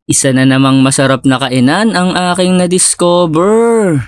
Isa na namang masarap na kainan ang aking na-discover.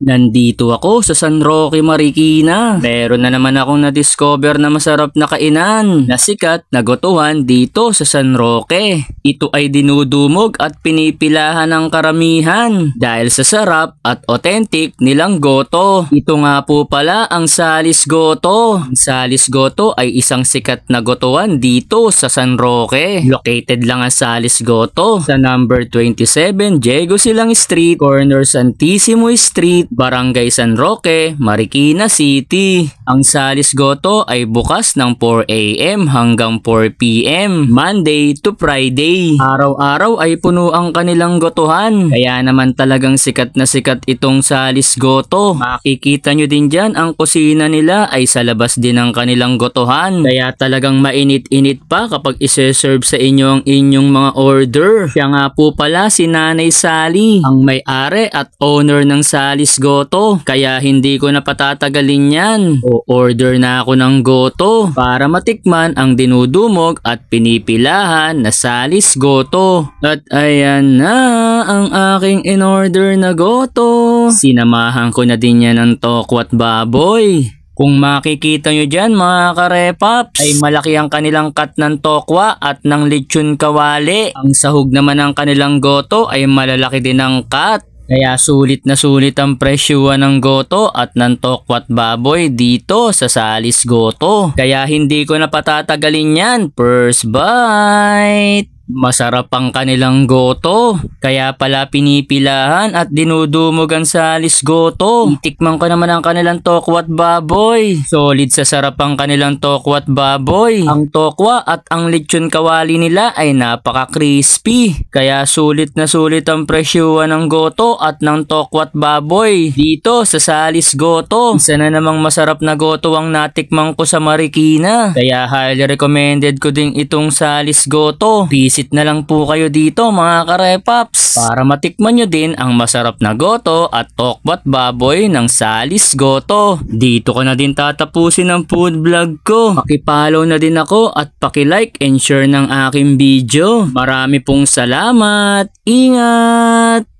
Nandito ako sa San Roque, Marikina. Meron na naman akong na-discover na masarap na kainan na sikat na gotohan dito sa San Roque. Ito ay dinudumog at pinipilahan ng karamihan dahil sa sarap at authentic nilang goto. Ito nga po pala ang Salis Goto. Ang Salis Goto ay isang sikat na gotohan dito sa San Roque. Located lang ang Salis Goto sa number 27 Diego Silang Street, corner Santissimo Street, Barangay San Roque, Marikina City. Ang Salis Goto ay bukas ng 4 AM hanggang 4 PM, Monday to Friday. Araw-araw ay puno ang kanilang gotohan. Kaya naman talagang sikat na sikat itong Salis Goto. Makikita nyo din dyan ang kusina nila ay sa labas din ng kanilang gotohan. Kaya talagang mainit-init pa kapag ise-serve sa inyo ang inyong mga order. Siya nga po pala si Nanay Sally, ang may-ari at owner ng Salis Goto. Kaya hindi ko na patatagalin yan. O-order na ako ng goto para matikman ang dinudumog at pinipilahan na Salis Goto. At ayan na ang aking in-order na goto. Sinamahan ko na din yan ng tokwat baboy. Kung makikita nyo dyan mga karepaps, ay malaki ang kanilang cut ng tokwa at ng lechon kawali. Ang sahog naman ng kanilang goto ay malalaki din ang cut. Kaya sulit na sulit ang presyuhan ng goto at ng tokwat baboy dito sa Salis Goto. Kaya hindi ko na patatagalin yan. First bite! Masarap ang kanilang goto. Kaya pala pinipilahan at dinudumog ang Salis Goto. Itikman ko naman ang kanilang tokwat baboy. Solid sa sarap ang kanilang tokwat baboy. Ang tokwa at ang lechon kawali nila ay napaka-crispy. Kaya sulit na sulit ang presyuhan ng goto at ng tokwat baboy dito sa Salis Goto. Isa na namang masarap na goto ang natikman ko sa Marikina. Kaya highly recommended ko din itong Salis Goto. Visit na lang po kayo dito mga karepaps para matikman nyo din ang masarap na goto at tokwat baboy ng Salis Goto. Dito ko na din tatapusin ang food vlog ko. Pakipollow na din ako at pakilike and share ng aking video. Marami pong salamat. Ingat!